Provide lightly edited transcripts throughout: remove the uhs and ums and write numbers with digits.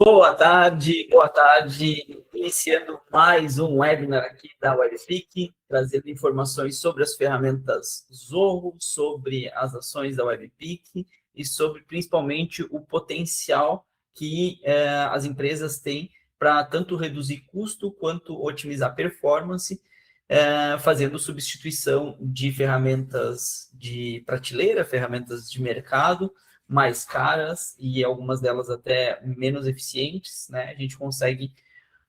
Boa tarde. Iniciando mais um webinar aqui da WebPic, trazendo informações sobre as ferramentas Zorro, sobre as ações da WebPic e sobre principalmente o potencial que as empresas têm para tanto reduzir custo quanto otimizar performance, fazendo substituição de ferramentas de prateleira, ferramentas de mercado, mais caras e algumas delas até menos eficientes, né? A gente consegue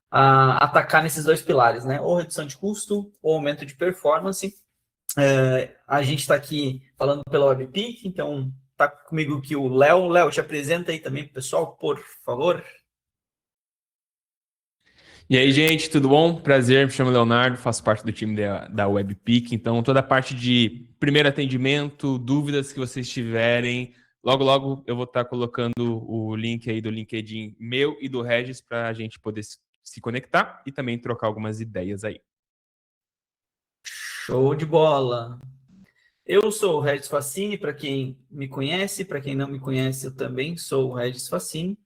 atacar nesses dois pilares, né? Ou redução de custo ou aumento de performance. A gente está aqui falando pela WebPic, então está comigo aqui o Léo. Léo, te apresenta aí também para o pessoal, por favor. E aí, gente, tudo bom? Prazer, me chamo Leonardo, faço parte do time da WebPic. Então, toda a parte de primeiro atendimento, dúvidas que vocês tiverem, logo eu vou estar colocando o link aí do LinkedIn meu e do Regis para a gente poder se conectar e também trocar algumas ideias aí. Show de bola! Eu sou o Regis Facini, para quem me conhece, para quem não me conhece, eu também sou o Regis Facini.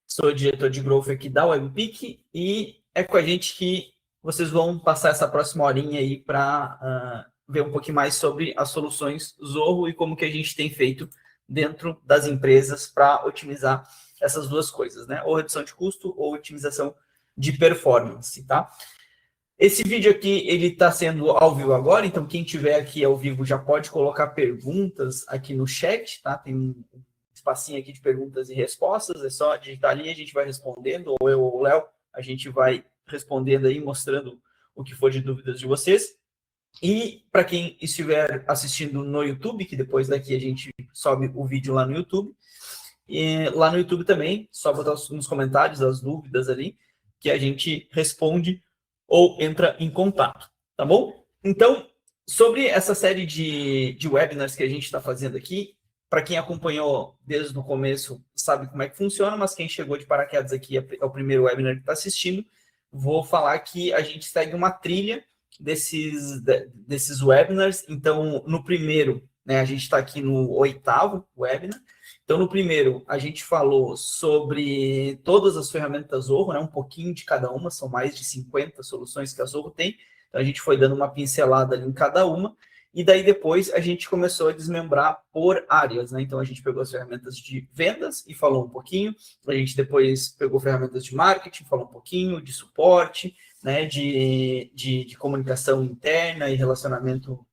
Sou diretor de Growth aqui da WebPic e é com a gente que vocês vão passar essa próxima horinha aí para ver um pouquinho mais sobre as soluções Zorro e como que a gente tem feito dentro das empresas para otimizar essas duas coisas, né? Ou redução de custo ou otimização de performance, tá? Esse vídeo aqui, ele está sendo ao vivo agora, então quem tiver aqui ao vivo já pode colocar perguntas aqui no chat, tá? Tem um espacinho aqui de perguntas e respostas, é só digitar ali e a gente vai respondendo, ou eu ou o Léo, a gente vai respondendo aí, mostrando o que for de dúvidas de vocês. E para quem estiver assistindo no YouTube, que depois daqui a gente sobe o vídeo lá no YouTube, e lá no YouTube também, só botar nos comentários as dúvidas ali, que a gente responde ou entra em contato, tá bom? Então, sobre essa série de webinars que a gente está fazendo aqui, para quem acompanhou desde o começo, sabe como é que funciona, mas quem chegou de paraquedas aqui é o primeiro webinar que está assistindo, vou falar que a gente segue uma trilha desses webinars. Então, no primeiro, né, a gente está aqui no 8º webinar. Então, no primeiro, a gente falou sobre todas as ferramentas Zorro, né, um pouquinho de cada uma, são mais de 50 soluções que a Zorro tem. Então, a gente foi dando uma pincelada ali em cada uma. E daí depois a gente começou a desmembrar por áreas, né? Então a gente pegou as ferramentas de vendas e falou um pouquinho, a gente depois pegou ferramentas de marketing, falou um pouquinho, de suporte, né? De comunicação interna e relacionamento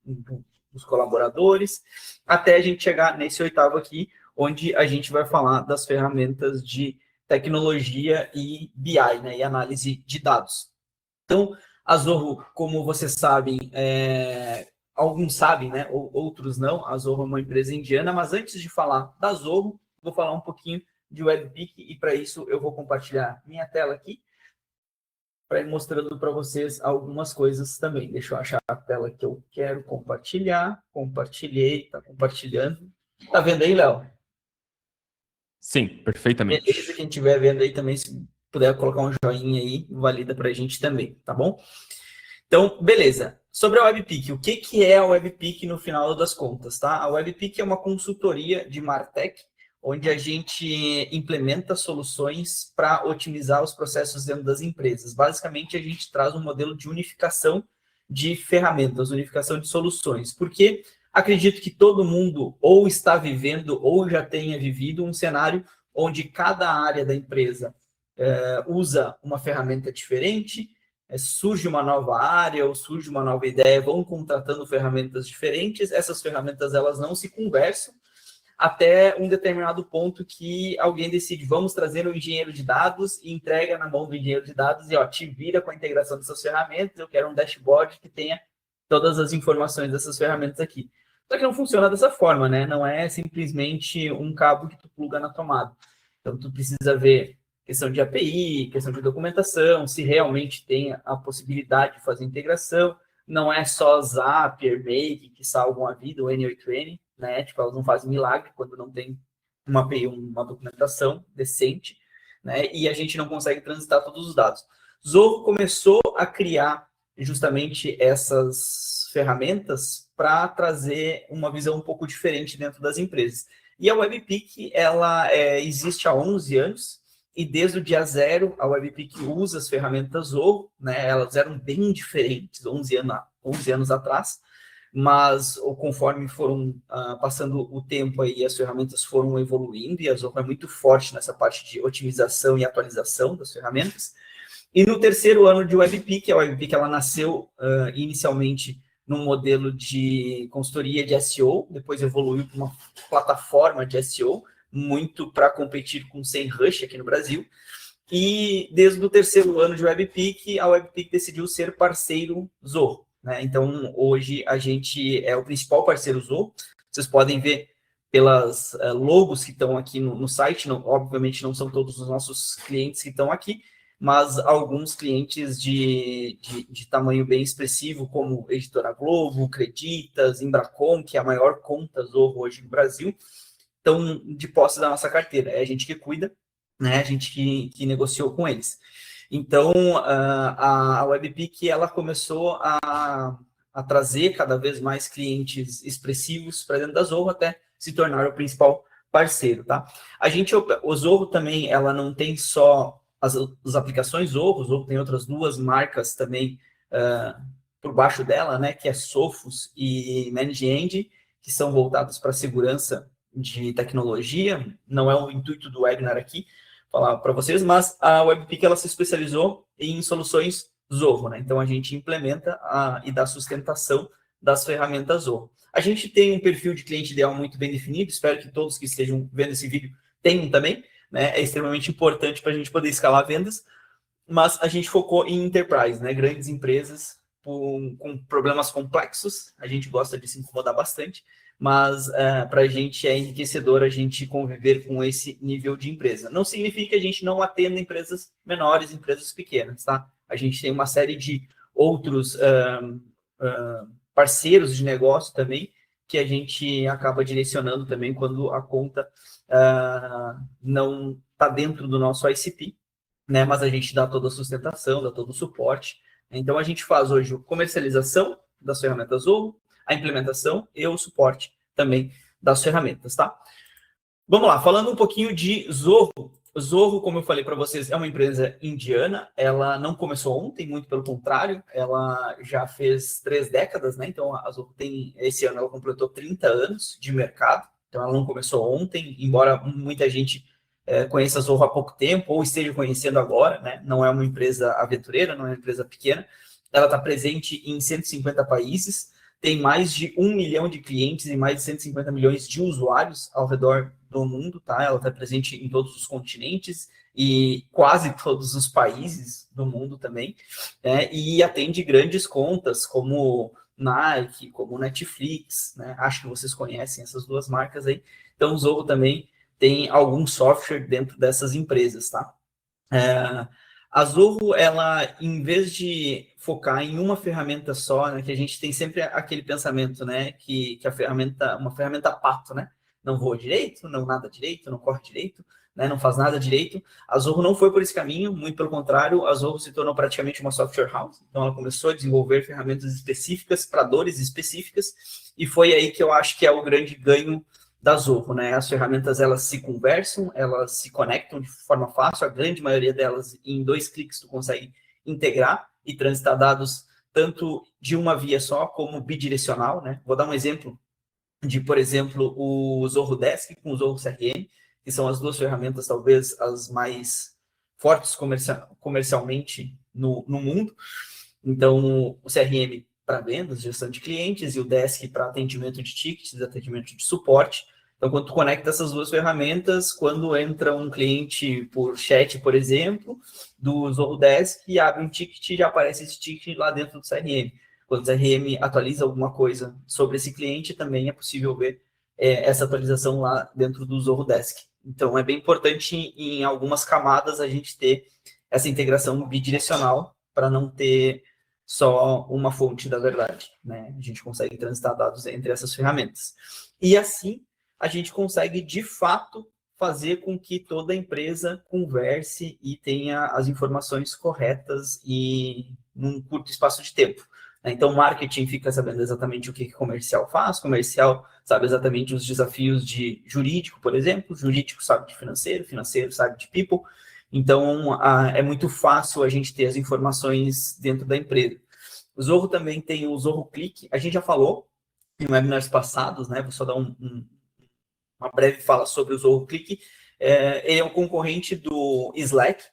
dos colaboradores, até a gente chegar nesse 8º aqui, onde a gente vai falar das ferramentas de tecnologia e BI, né? E análise de dados. Então, a Zorro, como vocês sabem, alguns sabem, né? Outros não. A Zorro é uma empresa indiana, mas antes de falar da Zorro, vou falar um pouquinho de WebPic e para isso eu vou compartilhar minha tela aqui para ir mostrando para vocês algumas coisas também. Deixa eu achar a tela que eu quero compartilhar. Compartilhei, está compartilhando. Tá vendo aí, Léo? Sim, perfeitamente. Beleza, quem estiver vendo aí também, se puder colocar um joinha aí, valida para a gente também, tá bom? Então, beleza. Sobre a WebPic, o que é a WebPic no final das contas, tá? A WebPic é uma consultoria de MarTech, onde a gente implementa soluções para otimizar os processos dentro das empresas. Basicamente, a gente traz um modelo de unificação de ferramentas, unificação de soluções, porque acredito que todo mundo ou está vivendo ou já tenha vivido um cenário onde cada área da empresa usa uma ferramenta diferente, surge uma nova área ou surge uma nova ideia, vão contratando ferramentas diferentes, essas ferramentas elas não se conversam, até um determinado ponto que alguém decide, vamos trazer um engenheiro de dados e entrega na mão do engenheiro de dados e, ó, te vira com a integração dessas ferramentas, eu quero um dashboard que tenha todas as informações dessas ferramentas aqui. Só que não funciona dessa forma, né? Não é simplesmente um cabo que tu pluga na tomada. Então, tu precisa ver questão de API, questão de documentação, se realmente tem a possibilidade de fazer integração. Não é só Zapier, Make que salvam a vida, o N8N, né? Tipo, elas não fazem milagre quando não tem uma API, uma documentação decente, né? E a gente não consegue transitar todos os dados. Zorro começou a criar justamente essas ferramentas para trazer uma visão um pouco diferente dentro das empresas. E a WebPic, ela existe há 11 anos, e desde o dia zero, a WebPick usa as ferramentas Zorro, né? Elas eram bem diferentes 11 anos atrás, mas conforme foram passando o tempo aí, as ferramentas foram evoluindo e a Zorro é muito forte nessa parte de otimização e atualização das ferramentas. E no terceiro ano de WebPick, a WebPick ela nasceu inicialmente num modelo de consultoria de SEO, depois evoluiu para uma plataforma de SEO, muito para competir com o SEMrush aqui no Brasil. E desde o terceiro ano de WebPick, a WebPick decidiu ser parceiro Zorro, né? Então, hoje, a gente é o principal parceiro Zorro. Vocês podem ver pelas logos que estão aqui no site. Não, obviamente, não são todos os nossos clientes que estão aqui, mas alguns clientes de tamanho bem expressivo, como Editora Globo, Creditas, Embracon, que é a maior conta Zorro hoje no Brasil, estão de posse da nossa carteira. É a gente que cuida, né? A gente que negociou com eles. Então, a WebPick ela começou a trazer cada vez mais clientes expressivos para dentro da Zorro até se tornar o principal parceiro, tá? O Zorro também, ela não tem só as aplicações Zorro tem outras duas marcas também por baixo dela, né? Que é Sophos e ManageEng, que são voltados para segurança de tecnologia. Não é o intuito do webinar aqui falar para vocês, mas a WebPick ela se especializou em soluções Zorro, né? Então a gente implementa e dá sustentação das ferramentas Zorro. A gente tem um perfil de cliente ideal muito bem definido, espero que todos que estejam vendo esse vídeo tenham também, né? É extremamente importante para a gente poder escalar vendas, mas a gente focou em enterprise, né? Grandes empresas com problemas complexos, a gente gosta de se incomodar bastante, mas para a gente é enriquecedor a gente conviver com esse nível de empresa. Não significa que a gente não atenda empresas menores, empresas pequenas, tá? A gente tem uma série de outros parceiros de negócio também, que a gente acaba direcionando também quando a conta não está dentro do nosso ICP, né? Mas a gente dá toda a sustentação, dá todo o suporte. Então, a gente faz hoje a comercialização das ferramentas Zorro, a implementação e o suporte também das ferramentas, tá? Vamos lá, falando um pouquinho de Zorro. Zorro, como eu falei para vocês, é uma empresa indiana. Ela não começou ontem, muito pelo contrário. Ela já fez 3 décadas, né? Então, a Zorro esse ano, ela completou 30 anos de mercado. Então, ela não começou ontem, embora muita gente conheça a Zorro há pouco tempo ou esteja conhecendo agora, né? Não é uma empresa aventureira, não é uma empresa pequena. Ela está presente em 150 países, tem mais de 1 milhão de clientes e mais de 150 milhões de usuários ao redor do mundo, tá? Ela está presente em todos os continentes e quase todos os países do mundo também, né? E atende grandes contas como Nike, como Netflix, né? Acho que vocês conhecem essas duas marcas aí. Então, o Zorro também tem algum software dentro dessas empresas, tá? A Zorro, ela, em vez de focar em uma ferramenta só, né, que a gente tem sempre aquele pensamento, né, que uma ferramenta pato, né? Não voa direito, não nada direito, não corre direito, né, não faz nada direito. A Zorro não foi por esse caminho, muito pelo contrário, a Zorro se tornou praticamente uma software house. Então, ela começou a desenvolver ferramentas específicas para dores específicas, e foi aí que eu acho que é o grande ganho da Zorro, né? As ferramentas, elas se conversam, elas se conectam de forma fácil, a grande maioria delas, em 2 cliques, tu consegue integrar e transitar dados tanto de uma via só, como bidirecional, né? Vou dar um exemplo de, por exemplo, o Zorro Desk com o Zorro CRM, que são as duas ferramentas, talvez, as mais fortes comercialmente no mundo. Então, o CRM para vendas, gestão de clientes, e o Desk para atendimento de tickets, atendimento de suporte. Então, quando tu conecta essas duas ferramentas, quando entra um cliente por chat, por exemplo, do Zorro Desk, e abre um ticket, já aparece esse ticket lá dentro do CRM. Quando o CRM atualiza alguma coisa sobre esse cliente, também é possível ver essa atualização lá dentro do Zorro Desk. Então, é bem importante, em algumas camadas, a gente ter essa integração bidirecional para não ter só uma fonte da verdade, né? A gente consegue transitar dados entre essas ferramentas. E assim, a gente consegue, de fato, fazer com que toda empresa converse e tenha as informações corretas e num curto espaço de tempo. Então, o marketing fica sabendo exatamente o que o comercial faz, o comercial sabe exatamente os desafios de jurídico, por exemplo, o jurídico sabe de financeiro, financeiro sabe de people, Então, é muito fácil a gente ter as informações dentro da empresa. O Zorro também tem o Zorro Click, a gente já falou em webinars passados, né? Vou só dar uma breve fala sobre o Zorro Click. Ele é um concorrente do Slack,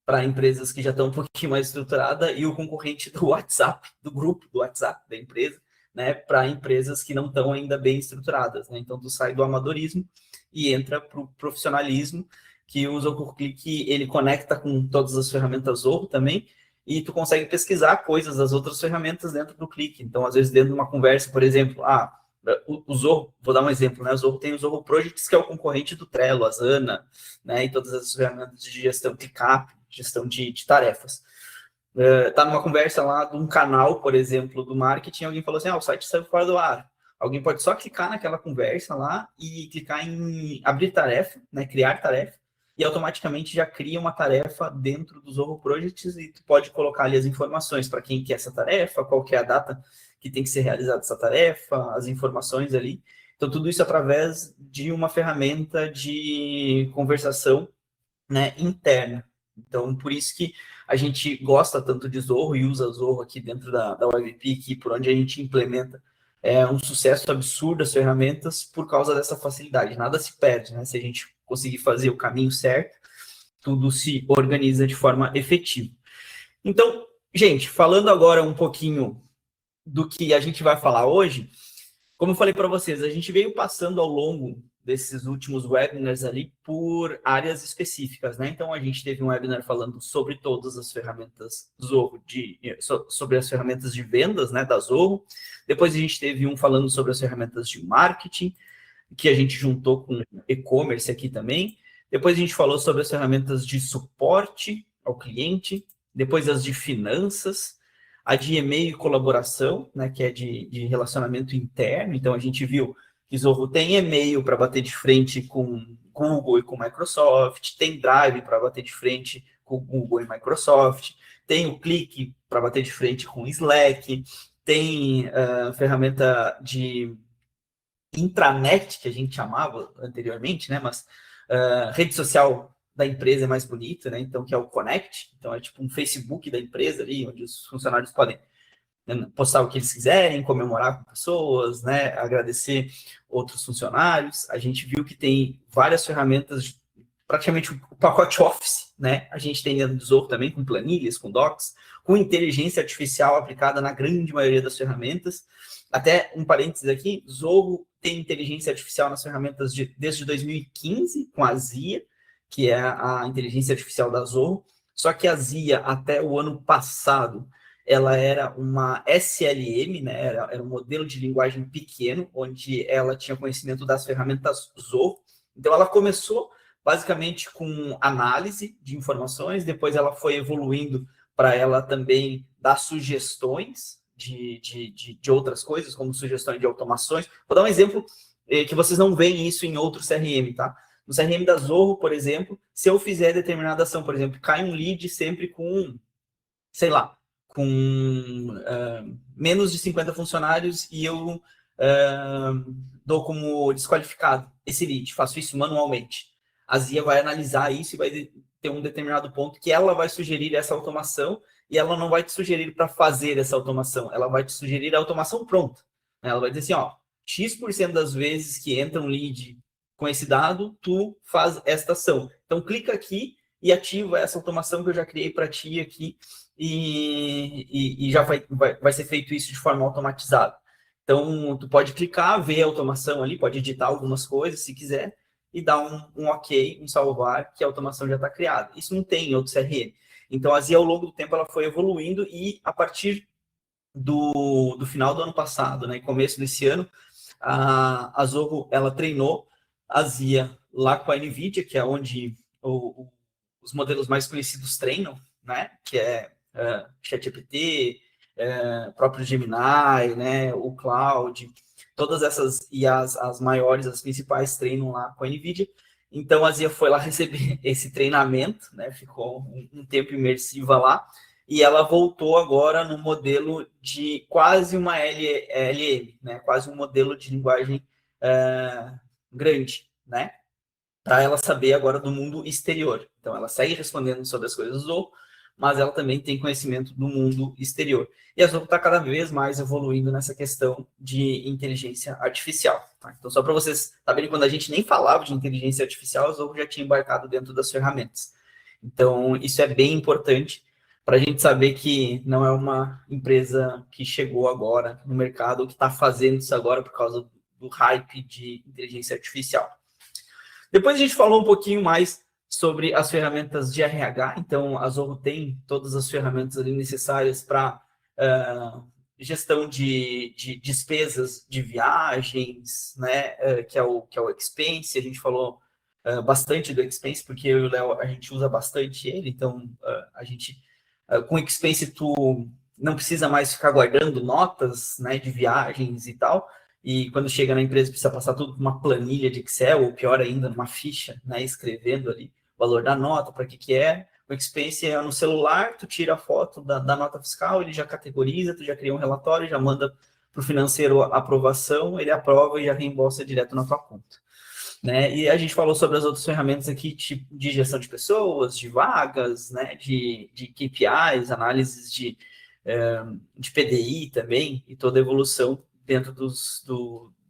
para empresas que já estão um pouquinho mais estruturadas, e o concorrente do WhatsApp, do grupo do WhatsApp da empresa, né, para empresas que não estão ainda bem estruturadas, né? Então, tu sai do amadorismo e entra para o profissionalismo, que o Zorro Click, ele conecta com todas as ferramentas Zorro também, e tu consegue pesquisar coisas das outras ferramentas dentro do Click. Então, às vezes, dentro de uma conversa, por exemplo, o Zorro, vou dar um exemplo, né? O Zorro tem o Zorro Projects, que é o concorrente do Trello, a Asana, né? E todas as ferramentas de gestão ClickUp, gestão de tarefas. Tá numa conversa lá de um canal, por exemplo, do marketing, alguém falou assim, o site saiu fora do ar. Alguém pode só clicar naquela conversa lá e clicar em abrir tarefa, né? Criar tarefa, e automaticamente já cria uma tarefa dentro do Zorro Projects e tu pode colocar ali as informações para quem quer essa tarefa, qual que é a data que tem que ser realizada essa tarefa, as informações ali. Então, tudo isso através de uma ferramenta de conversação, né, interna. Então, por isso que a gente gosta tanto de Zorro e usa Zorro aqui dentro da WebPick, por onde a gente implementa um sucesso absurdo as ferramentas por causa dessa facilidade. Nada se perde, né? Se a gente conseguir fazer o caminho certo, tudo se organiza de forma efetiva. Então, gente, falando agora um pouquinho do que a gente vai falar hoje, como eu falei para vocês, a gente veio passando ao longo desses últimos webinars ali por áreas específicas, né? Então, a gente teve um webinar falando sobre todas as ferramentas Zorro, sobre as ferramentas de vendas, né, da Zorro. Depois a gente teve um falando sobre as ferramentas de marketing, que a gente juntou com e-commerce aqui também. Depois a gente falou sobre as ferramentas de suporte ao cliente, depois as de finanças, a de e-mail e colaboração, né, que é de relacionamento interno. Então, a gente viu que Zorro tem e-mail para bater de frente com Google e com Microsoft, tem Drive para bater de frente com Google e Microsoft, tem o Click para bater de frente com Slack, tem ferramenta de intranet, que a gente chamava anteriormente, né? Mas rede social da empresa é mais bonita, né? Então, que é o Connect. Então, é tipo um Facebook da empresa ali, onde os funcionários podem postar o que eles quiserem, comemorar com pessoas, né? Agradecer outros funcionários. A gente viu que tem várias ferramentas, praticamente o pacote Office, né? A gente tem dentro do Zorro também, com planilhas, com docs, com inteligência artificial aplicada na grande maioria das ferramentas. Até um parênteses aqui, Zorro tem inteligência artificial nas ferramentas desde 2015, com a Zia, que é a inteligência artificial da Zorro. Só que a Zia, até o ano passado, ela era uma SLM, né? Era um modelo de linguagem pequeno, onde ela tinha conhecimento das ferramentas Zorro. Então, ela começou basicamente com análise de informações, depois ela foi evoluindo para ela também dar sugestões de outras coisas, como sugestões de automações. Vou dar um exemplo que vocês não veem isso em outro CRM, tá? No CRM da Zorro, por exemplo, se eu fizer determinada ação, por exemplo, cai um lead sempre com, sei lá, com menos de 50 funcionários e eu dou como desqualificado esse lead, faço isso manualmente. A Zia vai analisar isso e vai ter um determinado ponto que ela vai sugerir essa automação, e ela não vai te sugerir para fazer essa automação, ela vai te sugerir a automação pronta. Ela vai dizer assim, X% das vezes que entra um lead com esse dado, tu faz esta ação. Então, clica aqui e ativa essa automação que eu já criei para ti aqui, e já vai ser feito isso de forma automatizada. Então, tu pode clicar, ver a automação ali, pode editar algumas coisas, se quiser, e dar um OK, um salvar, que a automação já está criada. Isso não tem em outro CRM. Então, a Zia, ao longo do tempo, ela foi evoluindo, e a partir do final do ano passado, né, começo desse ano, a Zorro, ela treinou a Zia lá com a NVIDIA, que é onde os modelos mais conhecidos treinam, né, que é ChatGPT, próprio Gemini, né, o Cloud, todas essas IAs, as maiores, as principais, treinam lá com a NVIDIA. Então, a Zia foi lá receber esse treinamento, né, ficou um tempo imersiva lá, e ela voltou agora no modelo de quase uma LM, né, quase um modelo de linguagem grande, né? para ela saber agora do mundo exterior. Então, ela segue respondendo sobre as coisas do Zorro, mas ela também tem conhecimento do mundo exterior. E a Zorro está cada vez mais evoluindo nessa questão de inteligência artificial. Tá? Então, só para vocês saberem, quando a gente nem falava de inteligência artificial, a Zorro já tinha embarcado dentro das ferramentas. Então, isso é bem importante para a gente saber que não é uma empresa que chegou agora no mercado, ou que está fazendo isso agora por causa do hype de inteligência artificial. Depois a gente falou um pouquinho mais sobre as ferramentas de RH. Então, a Zorro tem todas as ferramentas ali necessárias para gestão de despesas de viagens, né? Que é o Expense. A gente falou bastante do Expense, porque eu e o Léo, a gente usa bastante ele. Então, a gente, com o Expense, tu não precisa mais ficar guardando notas, né, de viagens e tal. E quando chega na empresa, precisa passar tudo por uma planilha de Excel, ou pior ainda, numa ficha, né, escrevendo ali o valor da nota, para que é. O Expense é no celular, tu tira a foto da nota fiscal, ele já categoriza, tu já cria um relatório, já manda para o financeiro a aprovação, ele aprova e já reembolsa direto na tua conta. Né? E a gente falou sobre as outras ferramentas aqui, tipo de gestão de pessoas, de vagas, né, de KPIs, análises de PDI também, e toda a evolução dentro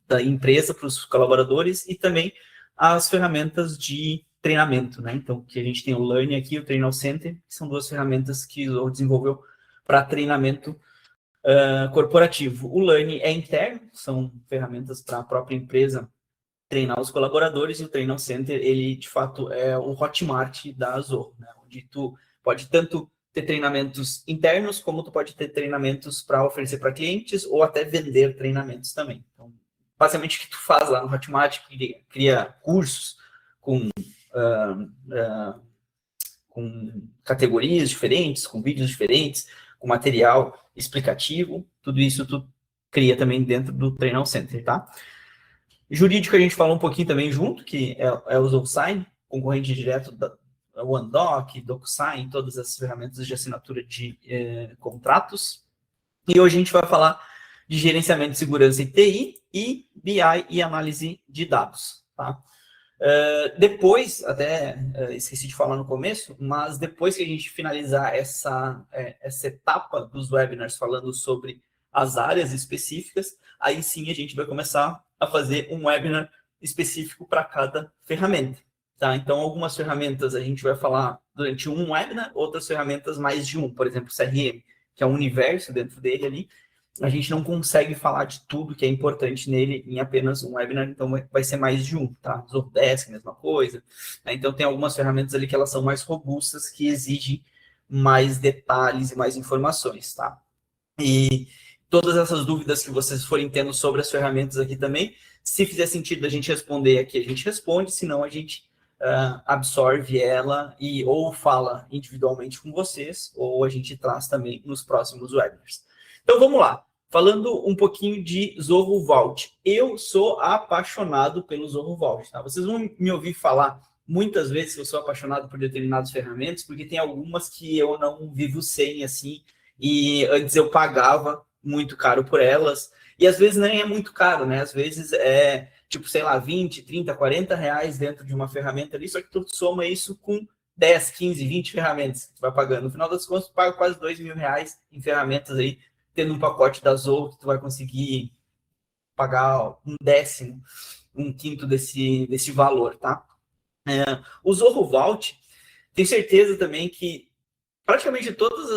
da empresa para os colaboradores, e também as ferramentas de treinamento, né? Então, que a gente tem o Learn aqui, o Trainal Center, que são duas ferramentas que o desenvolveu para treinamento corporativo. O Learn é interno, são ferramentas para a própria empresa treinar os colaboradores, e o Trainal Center, ele, de fato, é o Hotmart da Zorro, né? Onde tu pode tanto ter treinamentos internos, como tu pode ter treinamentos para oferecer para clientes, ou até vender treinamentos também. Então, basicamente, o que tu faz lá no Hotmart, cria cursos com categorias diferentes, com vídeos diferentes, com material explicativo, tudo isso tu cria também dentro do Trainal Center, tá? Jurídico a gente falou um pouquinho também junto, que é o ZoSign, concorrente direto da OneDoc, DocuSign, todas essas ferramentas de assinatura de contratos. E hoje a gente vai falar de gerenciamento de segurança e TI, e BI e análise de dados, tá? Depois, até esqueci de falar no começo, mas depois que a gente finalizar essa etapa dos webinars falando sobre as áreas específicas, aí sim a gente vai começar a fazer um webinar específico para cada ferramenta, tá? Então, algumas ferramentas a gente vai falar durante um webinar, outras ferramentas mais de um, por exemplo, o CRM, que é um universo dentro dele ali. A gente não consegue falar de tudo que é importante nele em apenas um webinar, então vai ser mais de um, tá? Zordesk, mesma coisa. Né? Então, tem algumas ferramentas ali que elas são mais robustas, que exigem mais detalhes e mais informações, tá? E todas essas dúvidas que vocês forem tendo sobre as ferramentas aqui também, se fizer sentido a gente responder aqui, a gente responde, senão a gente absorve ela e ou fala individualmente com vocês, ou a gente traz também nos próximos webinars. Então, vamos lá. Falando um pouquinho de Zorro Vault. Eu sou apaixonado pelo Zorro Vault, tá? Vocês vão me ouvir falar muitas vezes que eu sou apaixonado por determinadas ferramentas, porque tem algumas que eu não vivo sem, assim, e antes eu pagava muito caro por elas, e às vezes nem é muito caro, né? Às vezes é, tipo, sei lá, 20, 30, 40 reais dentro de uma ferramenta ali, só que tu soma isso com 10, 15, 20 ferramentas que tu vai pagando. No final das contas, tu paga quase 2 mil reais em ferramentas aí, tendo um pacote da Zorro, que tu vai conseguir pagar um décimo, um quinto desse valor, tá? O Zorro Vault, tenho certeza também que praticamente todas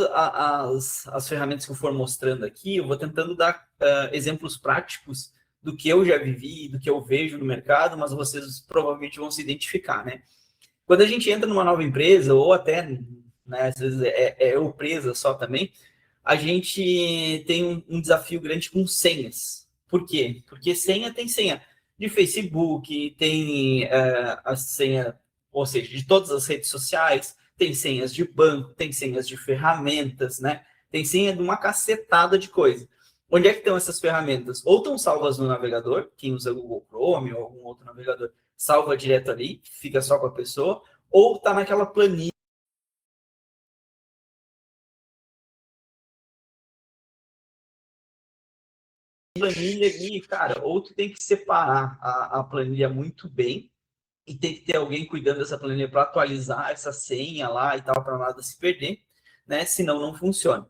as ferramentas que eu for mostrando aqui, eu vou tentando dar exemplos práticos do que eu já vivi, do que eu vejo no mercado, mas vocês provavelmente vão se identificar, né? Quando a gente entra numa nova empresa, ou até, né, às vezes é eu presa só também, a gente tem um desafio grande com senhas. Por quê? Porque senha tem senha de Facebook, tem a senha, ou seja, de todas as redes sociais, tem senhas de banco, tem senhas de ferramentas, né? Tem senha de uma cacetada de coisa. Onde é que estão essas ferramentas? Ou estão salvas no navegador, quem usa Google Chrome ou algum outro navegador, salva direto ali, fica só com a pessoa, ou está naquela planilha ali, cara, ou tu tem que separar a planilha muito bem e tem que ter alguém cuidando dessa planilha para atualizar essa senha lá e tal, para nada se perder, né? Senão não funciona.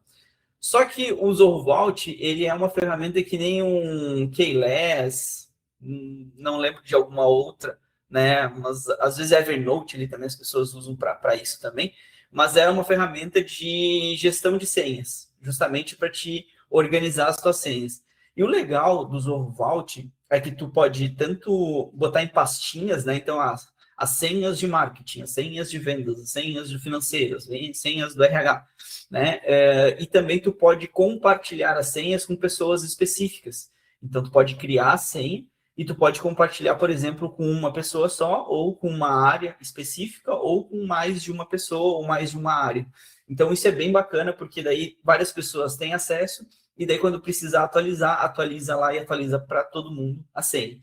Só que o Zorro Vault, ele é uma ferramenta que nem um Keyless, não lembro de alguma outra, né? Mas às vezes Evernote ali também as pessoas usam para isso também, mas é uma ferramenta de gestão de senhas, justamente para te organizar as tuas senhas. E o legal do Zorro Vault é que tu pode tanto botar em pastinhas, né? Então, as senhas de marketing, as senhas de vendas, as senhas de financeiras, senhas do RH, né? E também tu pode compartilhar as senhas com pessoas específicas. Então, tu pode criar a senha e tu pode compartilhar, por exemplo, com uma pessoa só, ou com uma área específica, ou com mais de uma pessoa, ou mais de uma área. Então, isso é bem bacana, porque daí várias pessoas têm acesso, e daí quando precisar atualizar, atualiza lá e atualiza para todo mundo a senha.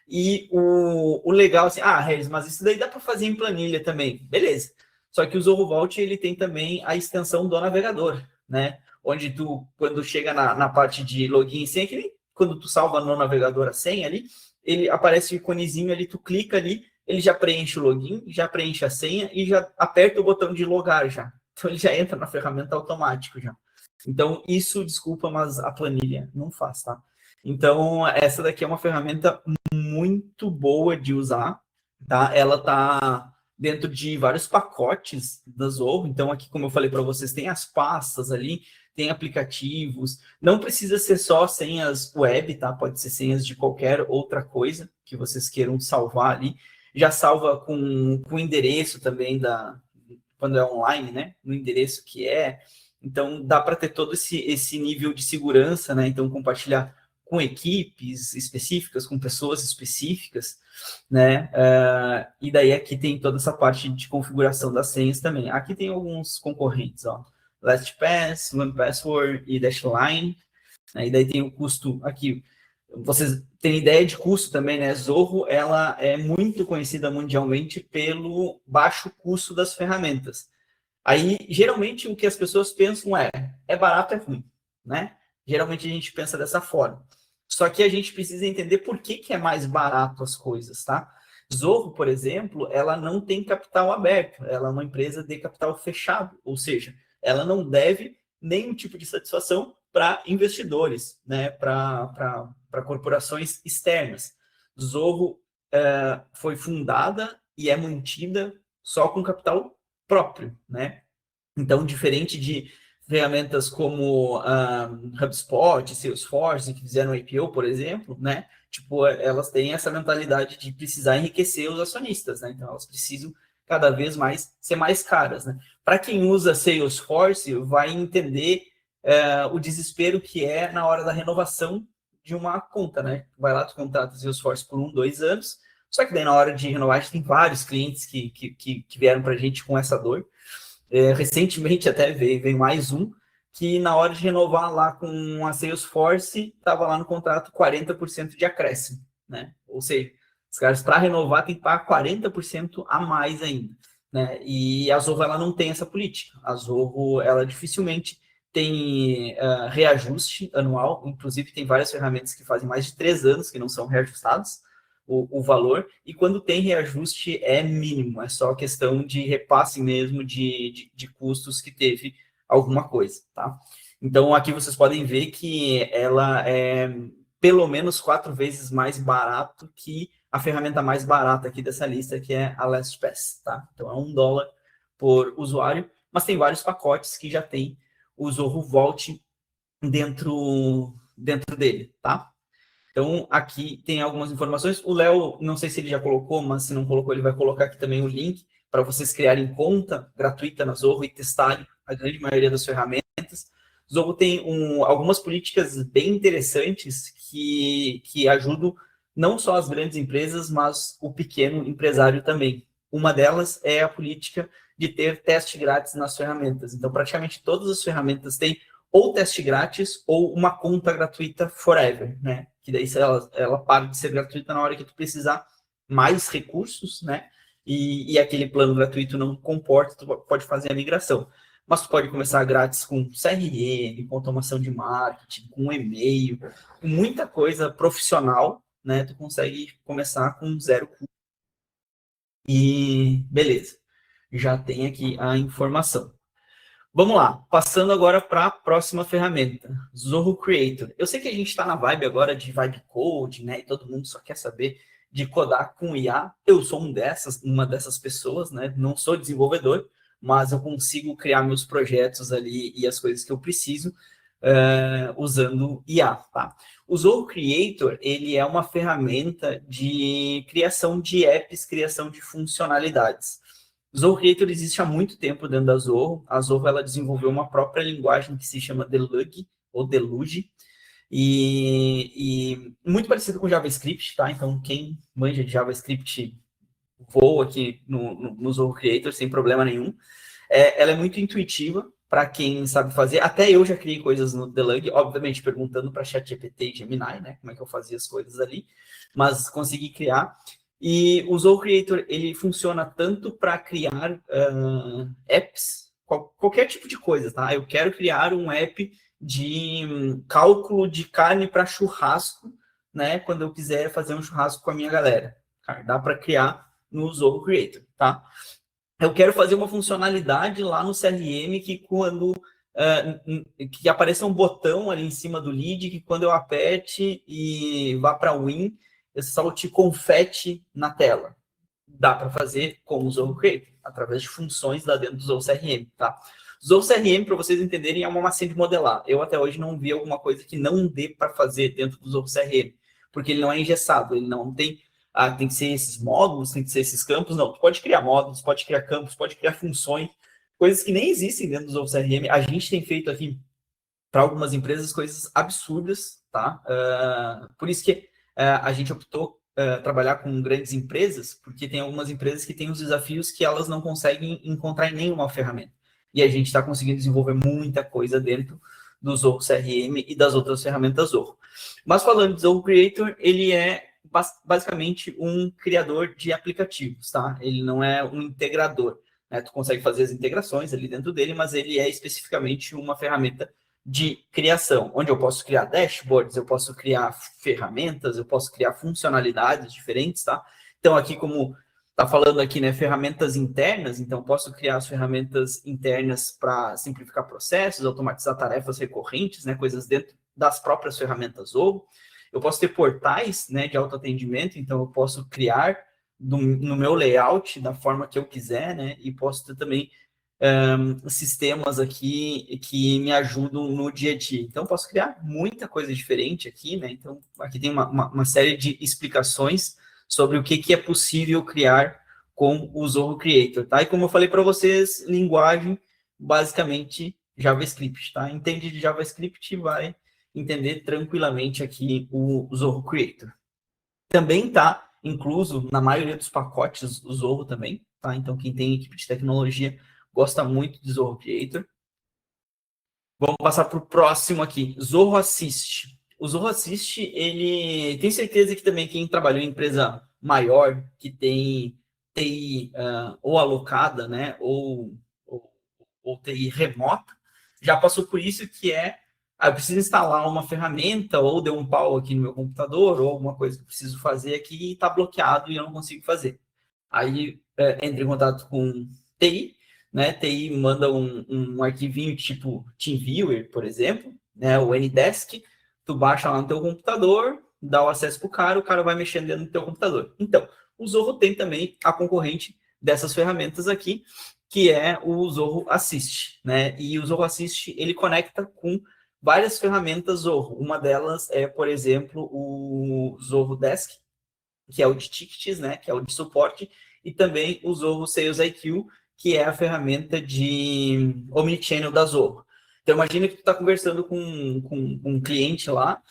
E o legal, assim, Regis, mas isso daí dá para fazer em planilha também. Beleza. Só que o Zorro Vault, ele tem também a extensão do navegador, né? Onde tu, quando chega na parte de login e senha, que nem quando tu salva no navegador a senha ali, ele aparece o iconezinho ali, tu clica ali, ele já preenche o login, já preenche a senha e já aperta o botão de logar já. Então ele já entra na ferramenta automático já. Então isso, desculpa, mas a planilha não faz, tá? Então essa daqui é uma ferramenta muito boa de usar, tá? Ela tá dentro de vários pacotes da Zorro. Então, aqui, como eu falei para vocês, tem as pastas ali, tem aplicativos. Não precisa ser só senhas web, tá? Pode ser senhas de qualquer outra coisa que vocês queiram salvar ali. Já salva com o endereço também quando é online, né? No endereço que é. Então, dá para ter todo esse nível de segurança, né? Então, compartilhar com equipes específicas, com pessoas específicas, né? E daí aqui tem toda essa parte de configuração das senhas também. Aqui tem alguns concorrentes, ó. LastPass, OnePassword e Dashlane. Né? E daí tem o custo aqui. Vocês têm ideia de custo também, né? Zorro, ela é muito conhecida mundialmente pelo baixo custo das ferramentas. Aí, geralmente, o que as pessoas pensam é barato, é ruim, né? Geralmente a gente pensa dessa forma. Só que a gente precisa entender por que é mais barato as coisas, tá? Zorro, por exemplo, ela não tem capital aberto, ela é uma empresa de capital fechado, ou seja, ela não deve nenhum tipo de satisfação para investidores, né? Para corporações externas. Zorro foi fundada e é mantida só com capital próprio, né? Então, diferente de ferramentas como HubSpot, Salesforce, que fizeram IPO, por exemplo, né? Tipo, elas têm essa mentalidade de precisar enriquecer os acionistas, né? Então, elas precisam cada vez mais ser mais caras, né? Para quem usa Salesforce, vai entender o desespero que é na hora da renovação de uma conta, né? Vai lá, tu contrata Salesforce por 2 anos, só que daí na hora de renovar, a gente tem vários clientes que vieram para a gente com essa dor. Recentemente até veio mais um, que na hora de renovar lá com a Salesforce, estava lá no contrato 40% de acréscimo, né? Ou seja, os caras para renovar tem que pagar 40% a mais ainda, né? E a Zorro, ela não tem essa política. A Zorro, ela dificilmente tem reajuste anual, inclusive tem várias ferramentas que fazem mais de 3 anos que não são reajustadas, o valor, e quando tem reajuste é mínimo, é só questão de repasse mesmo de custos que teve alguma coisa, tá? Então, aqui vocês podem ver que ela é pelo menos 4 vezes mais barato que a ferramenta mais barata aqui dessa lista, que é a LastPass, tá? Então, é $1 por usuário, mas tem vários pacotes que já tem o Zorro Vault dentro dele, tá? Então, aqui tem algumas informações. O Léo, não sei se ele já colocou, mas se não colocou, ele vai colocar aqui também o link para vocês criarem conta gratuita na Zorro e testarem a grande maioria das ferramentas. Zorro tem algumas políticas bem interessantes que ajudam não só as grandes empresas, mas o pequeno empresário também. Uma delas é a política de ter teste grátis nas ferramentas. Então, praticamente todas as ferramentas têm ou teste grátis ou uma conta gratuita forever, né? Que daí ela para de ser gratuita na hora que tu precisar mais recursos, né? E aquele plano gratuito não comporta, tu pode fazer a migração. Mas tu pode começar grátis com CRM, com automação de marketing, com e-mail, com muita coisa profissional, né? Tu consegue começar com 0 custo. E beleza, já tem aqui a informação. Vamos lá, passando agora para a próxima ferramenta, Zoho Creator. Eu sei que a gente está na vibe agora de vibe code, né? E todo mundo só quer saber de codar com IA. Eu sou uma dessas pessoas, né? Não sou desenvolvedor, mas eu consigo criar meus projetos ali e as coisas que eu preciso usando IA, tá? O Zoho Creator, ele é uma ferramenta de criação de apps, criação de funcionalidades. Zoho Creator existe há muito tempo dentro da Zoho. A Zoho ela desenvolveu uma própria linguagem que se chama Deluge, ou Deluge, e muito parecido com JavaScript, tá? Então, quem manja de JavaScript voa aqui no Zoho Creator sem problema nenhum. Ela é muito intuitiva para quem sabe fazer. Até eu já criei coisas no Deluge, obviamente perguntando para ChatGPT e Gemini, né? Como é que eu fazia as coisas ali, mas consegui criar. E o Zoho Creator, ele funciona tanto para criar apps, qualquer tipo de coisa, tá? Eu quero criar um app de cálculo de carne para churrasco, né? Quando eu quiser fazer um churrasco com a minha galera. Cara, dá para criar no Zoho Creator, tá? Eu quero fazer uma funcionalidade lá no CRM que quando que apareça um botão ali em cima do lead, que quando eu aperte e vá para Win, eu salte confete na tela. Dá para fazer com o Zoho Creator, através de funções lá dentro do Zoho CRM, tá? Zoho CRM, para vocês entenderem, é uma massinha de modelar. Eu até hoje não vi alguma coisa que não dê para fazer dentro do Zoho CRM, porque ele não é engessado, ele não tem tem que ser esses módulos, tem que ser esses campos. Não, tu pode criar módulos, pode criar campos, pode criar funções, coisas que nem existem dentro do Zoho CRM. A gente tem feito aqui para algumas empresas coisas absurdas, tá? Por isso que a gente optou trabalhar com grandes empresas, porque tem algumas empresas que têm os desafios que elas não conseguem encontrar em nenhuma ferramenta. E a gente está conseguindo desenvolver muita coisa dentro do Zoho CRM e das outras ferramentas Zoho. Mas falando de Zoho Creator, ele é basicamente um criador de aplicativos, tá? Ele não é um integrador, né? Tu consegue fazer as integrações ali dentro dele, mas ele é especificamente uma ferramenta de criação, onde eu posso criar dashboards, eu posso criar ferramentas, eu posso criar funcionalidades diferentes, tá? Então, aqui, como tá falando aqui, né, ferramentas internas, então eu posso criar as ferramentas internas para simplificar processos, automatizar tarefas recorrentes, né, coisas dentro das próprias ferramentas Zoho. Eu posso ter portais, né, de autoatendimento, então eu posso criar no meu layout da forma que eu quiser, né, e posso ter também sistemas aqui que me ajudam no dia a dia. Então, eu posso criar muita coisa diferente aqui, né? Então, aqui tem uma série de explicações sobre o que é possível criar com o Zoho Creator, tá? E como eu falei para vocês, linguagem, basicamente, JavaScript, tá? Entende de JavaScript, vai entender tranquilamente aqui o Zoho Creator. Também está incluso na maioria dos pacotes o Zoho também, tá? Então, quem tem equipe de tecnologia gosta muito de Zoho Creator. Vamos passar para o próximo aqui, Zoho Assist. O Zoho Assist, ele tem certeza que também quem trabalhou em empresa maior, que tem TI ou alocada, né, ou TI remota, já passou por isso, que eu preciso instalar uma ferramenta, ou deu um pau aqui no meu computador, ou alguma coisa que eu preciso fazer aqui e está bloqueado e eu não consigo fazer. Aí entra em contato com TI, né? TI manda um arquivinho tipo TeamViewer, por exemplo, né? O Ndesk, tu baixa lá no teu computador, dá o acesso para o cara vai mexendo dentro do teu computador. Então, o Zoho tem também a concorrente dessas ferramentas aqui, que é o Zoho Assist, né? E o Zoho Assist, ele conecta com várias ferramentas Zoho. Uma delas é, por exemplo, o Zoho Desk, que é o de tickets, né? Que é o de suporte, e também o Zoho Sales IQ, que é a ferramenta de omnichannel da Zoho. Então, imagina que tu está conversando com um cliente lá,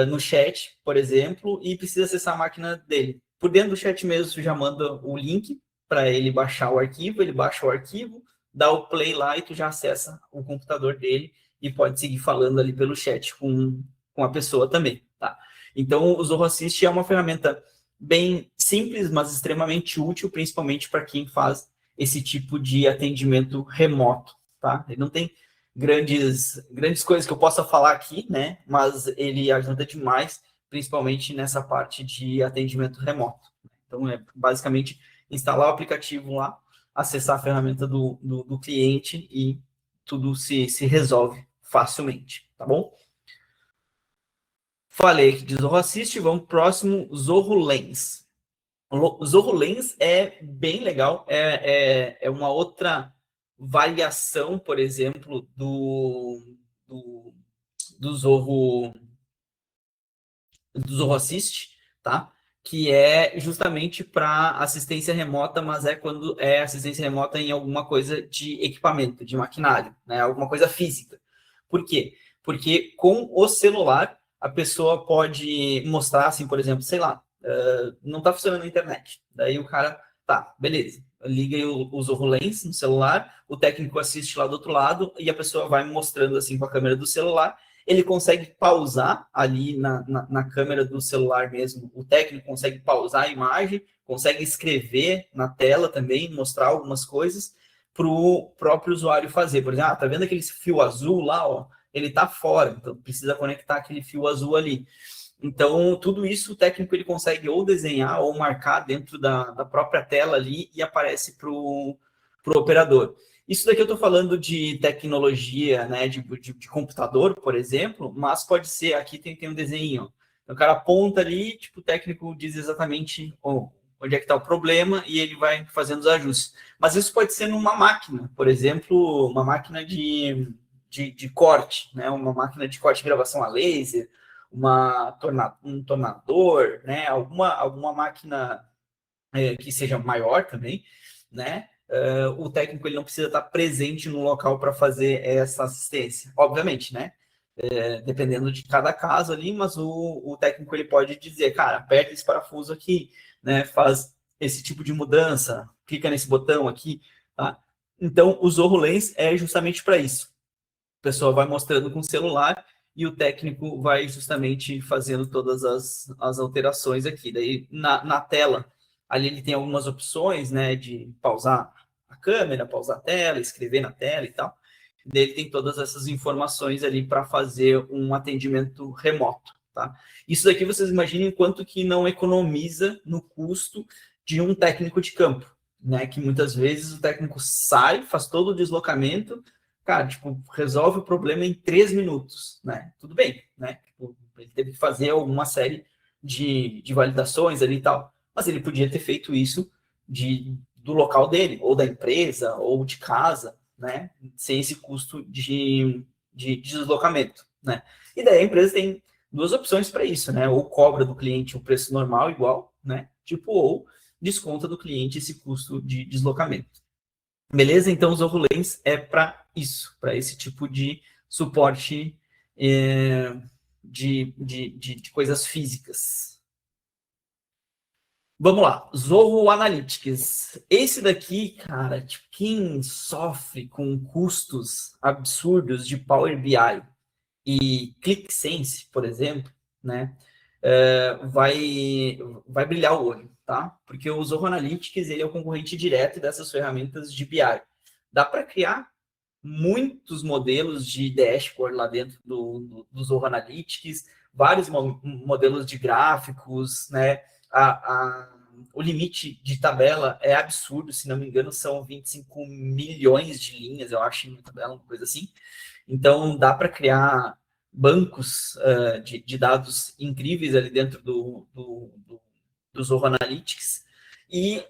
no chat, por exemplo, e precisa acessar a máquina dele. Por dentro do chat mesmo, tu já manda o link para ele baixar o arquivo, ele baixa o arquivo, dá o play lá e tu já acessa o computador dele e pode seguir falando ali pelo chat com a pessoa também, tá? Então, o Zoho Assist é uma ferramenta bem simples, mas extremamente útil, principalmente para quem faz esse tipo de atendimento remoto, tá? Ele não tem grandes coisas que eu possa falar aqui, né? Mas ele ajuda demais, principalmente nessa parte de atendimento remoto. Então, é basicamente instalar o aplicativo lá, acessar a ferramenta do cliente e tudo se resolve facilmente, tá bom? Falei aqui de Zorro Assist, vamos pro próximo, Zorro Lens. O Zorro Lens é bem legal, é uma outra variação, por exemplo, do Zorro Assist, tá? Que é justamente para assistência remota, mas é quando é assistência remota em alguma coisa de equipamento, de maquinário, né? Alguma coisa física. Por quê? Porque com o celular a pessoa pode mostrar, assim, por exemplo, sei lá, não está funcionando a internet. Daí o cara, tá, beleza, liga o Zorro Lens no celular, o técnico assiste lá do outro lado e a pessoa vai mostrando assim com a câmera do celular. Ele consegue pausar ali na câmera do celular mesmo. O técnico consegue pausar a imagem, consegue escrever na tela também, mostrar algumas coisas para o próprio usuário fazer. Por exemplo, tá vendo aquele fio azul lá, ó? Ele tá fora, então precisa conectar aquele fio azul ali. Então, tudo isso o técnico ele consegue ou desenhar ou marcar dentro da própria tela ali e aparece para o operador. Isso daqui eu estou falando de tecnologia, né, de computador, por exemplo, mas pode ser, aqui tem um desenho. O cara aponta ali, tipo, o técnico diz exatamente onde é que está o problema e ele vai fazendo os ajustes. Mas isso pode ser numa máquina, por exemplo, uma máquina de corte, né, uma máquina de corte e gravação a laser, um tornador, né, alguma máquina que seja maior também, né? O técnico ele não precisa estar presente no local para fazer essa assistência, obviamente, né? Dependendo de cada caso ali, mas o técnico ele pode dizer, cara, aperta esse parafuso aqui, né? Faz esse tipo de mudança, clica nesse botão aqui, tá? Então, o Zorro Lens é justamente para isso. A pessoa vai mostrando com o celular e o técnico vai justamente fazendo todas as alterações aqui. Daí, na tela, ali ele tem algumas opções, né, de pausar a câmera, pausar a tela, escrever na tela e tal. Daí ele tem todas essas informações ali para fazer um atendimento remoto, tá? Isso daqui vocês imaginem quanto que não economiza no custo de um técnico de campo, né? Que muitas vezes o técnico sai, faz todo o deslocamento, cara, tipo, resolve o problema em 3 minutos, né? Tudo bem, né? Tipo, ele teve que fazer alguma série de validações ali e tal, mas ele podia ter feito isso do local dele, ou da empresa, ou de casa, né? Sem esse custo de deslocamento, né? E daí a empresa tem duas opções para isso, né? Ou cobra do cliente o preço normal igual, né? Tipo, ou desconta do cliente esse custo de deslocamento. Beleza? Então, o Zorro Lens é para isso, para esse tipo de suporte de coisas físicas. Vamos lá, Zorro Analytics. Esse daqui, cara, tipo, quem sofre com custos absurdos de Power BI e ClickSense, por exemplo, né, vai brilhar o olho, tá? Porque o Zorro Analytics ele é o concorrente direto dessas ferramentas de BI. Dá para criar muitos modelos de dashboard lá dentro do Zorro Analytics, vários modelos de gráficos, né? O limite de tabela é absurdo, se não me engano, são 25 milhões de linhas, eu acho, em uma tabela, uma coisa assim. Então, dá para criar bancos de dados incríveis ali dentro do Zorro Analytics. E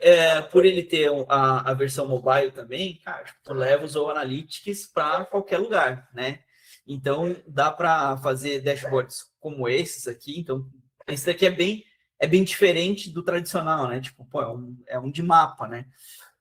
por ele ter a versão mobile também, cara, tu leva o Zorro Analytics para qualquer lugar, né? Então, dá para fazer dashboards como esses aqui. Então, esse daqui é bem diferente do tradicional, né? Tipo, pô, é um de mapa, né?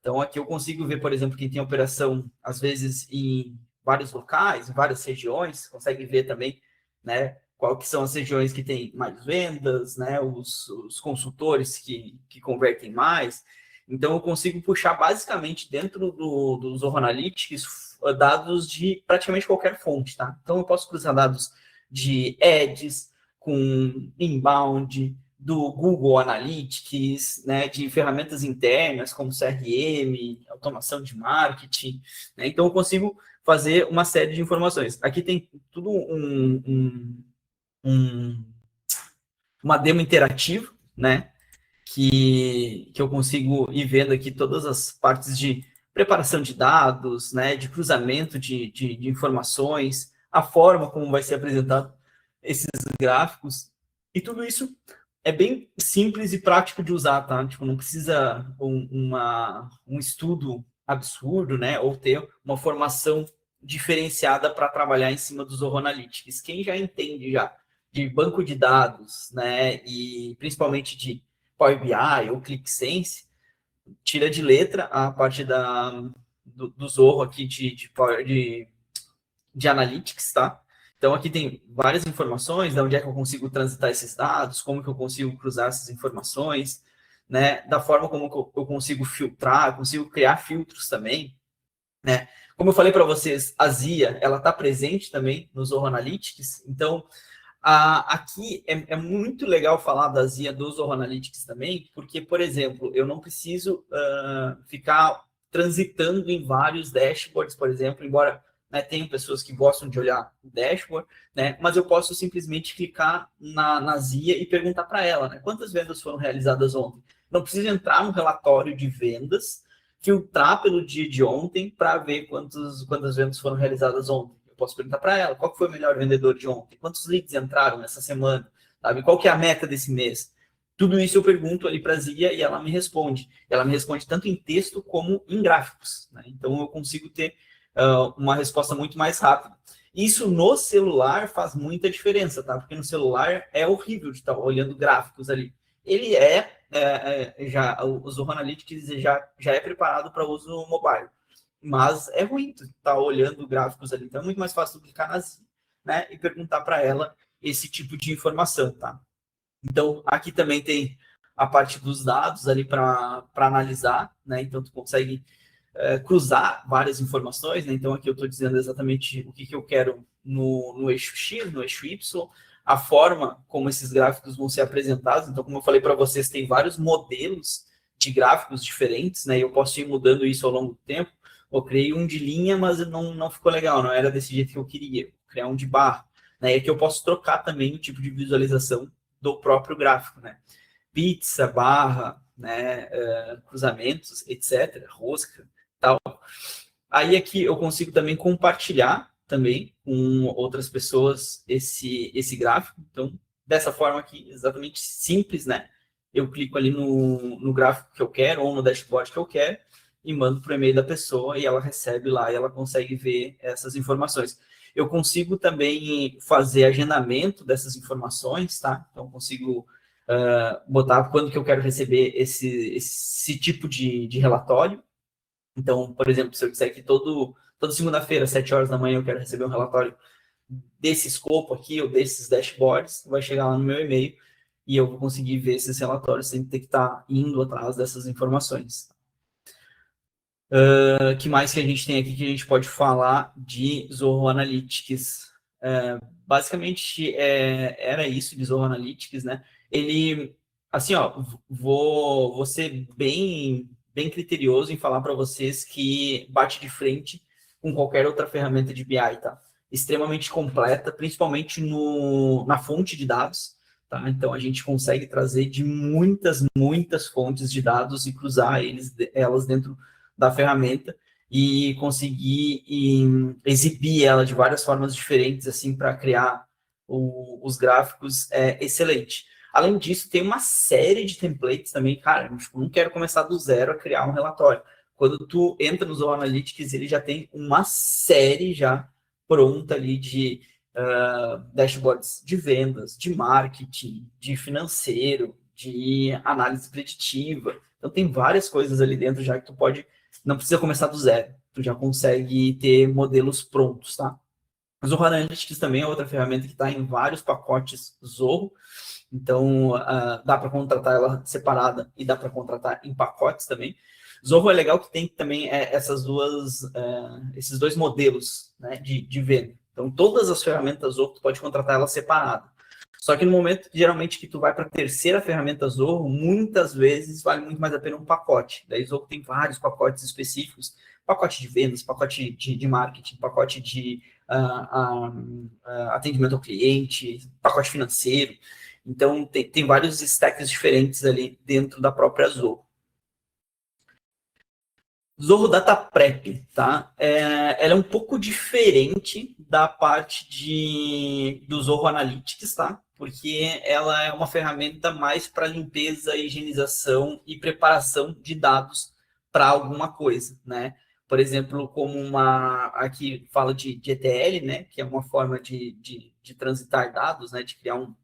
Então, aqui eu consigo ver, por exemplo, quem tem operação, às vezes, em vários locais, em várias regiões, consegue ver também, né, qual que são as regiões que têm mais vendas, né, os consultores que convertem mais. Então, eu consigo puxar, basicamente, dentro do Zorro Analytics, dados de praticamente qualquer fonte, tá? Então, eu posso cruzar dados de ads com inbound, do Google Analytics, né, de ferramentas internas como CRM, automação de marketing, né? Então eu consigo fazer uma série de informações. Aqui tem tudo uma demo interativa, né, que eu consigo ir vendo aqui todas as partes de preparação de dados, né, de cruzamento de informações, a forma como vai ser apresentado esses gráficos, e tudo isso é bem simples e prático de usar, tá? Tipo, não precisa um estudo absurdo, né, ou ter uma formação diferenciada para trabalhar em cima do Zoho Analytics. Quem já entende já de banco de dados, né, e principalmente de Power BI ou ClickSense, tira de letra a parte do Zoho aqui de Analytics, tá? Então, aqui tem várias informações, de onde é que eu consigo transitar esses dados, como que eu consigo cruzar essas informações, né? Da forma como eu consigo filtrar, eu consigo criar filtros também, né? Como eu falei para vocês, a ZIA, ela está presente também no Zoho Analytics, então, aqui é muito legal falar da ZIA do Zoho Analytics também, porque, por exemplo, eu não preciso ficar transitando em vários dashboards, por exemplo, embora, né, tenham pessoas que gostam de olhar o dashboard, né, mas eu posso simplesmente clicar na ZIA e perguntar para ela, né, quantas vendas foram realizadas ontem. Não preciso entrar no relatório de vendas, filtrar pelo dia de ontem para ver quantas vendas foram realizadas ontem. Eu posso perguntar para ela qual foi o melhor vendedor de ontem, quantos leads entraram nessa semana, sabe? Qual que é a meta desse mês? Tudo isso eu pergunto ali para a Zia e ela me responde. Ela me responde tanto em texto como em gráficos, né? Então eu consigo ter uma resposta muito mais rápida. Isso no celular faz muita diferença, tá? Porque no celular é horrível de estar olhando gráficos ali. Ele já o Zoho Analytics já é preparado para uso mobile, mas é ruim tu estar olhando gráficos ali, então é muito mais fácil clicar nas, né, e perguntar para ela esse tipo de informação, tá? Então aqui também tem a parte dos dados ali para analisar, né? Então tu consegue cruzar várias informações, né? Então aqui eu estou dizendo exatamente o que eu quero no eixo X, no eixo Y, a forma como esses gráficos vão ser apresentados. Então, como eu falei para vocês, tem vários modelos de gráficos diferentes, né? E eu posso ir mudando isso ao longo do tempo. Eu criei um de linha, mas não ficou legal, não era desse jeito que eu queria. Vou criar um de barra, né? E aqui eu posso trocar também o tipo de visualização do próprio gráfico, né? Pizza, barra, né? Cruzamentos, etc., rosca, tal. Aí aqui eu consigo também compartilhar também com outras pessoas esse gráfico. Então, dessa forma aqui, exatamente simples, né? Eu clico ali no gráfico que eu quero ou no dashboard que eu quero e mando para o e-mail da pessoa e ela recebe lá e ela consegue ver essas informações. Eu consigo também fazer agendamento dessas informações, tá? Então, consigo botar quando que eu quero receber esse tipo de relatório. Então, por exemplo, se eu disser que toda segunda-feira, às 7 horas da manhã, eu quero receber um relatório desse escopo aqui, ou desses dashboards, vai chegar lá no meu e-mail e eu vou conseguir ver esses relatórios sem ter que estar indo atrás dessas informações. Que mais que a gente tem aqui que a gente pode falar de Zoho Analytics? Basicamente, era isso de Zoho Analytics, né? Ele, assim, ó, vou ser bem criterioso em falar para vocês que bate de frente com qualquer outra ferramenta de BI, tá? Extremamente completa, principalmente na fonte de dados, tá? Então, a gente consegue trazer de muitas fontes de dados e cruzar elas dentro da ferramenta e conseguir exibir ela de várias formas diferentes, assim, para criar os gráficos excelente. Além disso, tem uma série de templates também, cara, tipo, não quero começar do zero a criar um relatório. Quando tu entra no Zoho Analytics, ele já tem uma série já pronta ali de dashboards de vendas, de marketing, de financeiro, de análise preditiva. Então, tem várias coisas ali dentro já que tu não precisa começar do zero. Tu já consegue ter modelos prontos, tá? O Zoho Analytics também é outra ferramenta que está em vários pacotes Zoho. Então, dá para contratar ela separada e dá para contratar em pacotes também. Zoho é legal que tem também esses dois modelos, né, de venda. Então, todas as ferramentas Zoho, tu pode contratar ela separada. Só que no momento, geralmente, que tu vai para a terceira ferramenta Zoho, muitas vezes vale muito mais a pena um pacote. Daí Zoho tem vários pacotes específicos, pacote de vendas, pacote de marketing, pacote de atendimento ao cliente, pacote financeiro. Então, tem vários stacks diferentes ali dentro da própria Zoho. Zoho Data Prep, tá? Ela é um pouco diferente da parte do Zoho Analytics, tá? Porque ela é uma ferramenta mais para limpeza, higienização e preparação de dados para alguma coisa, né? Por exemplo, como aqui fala de ETL, né? Que é uma forma de transitar dados, né? De criar uma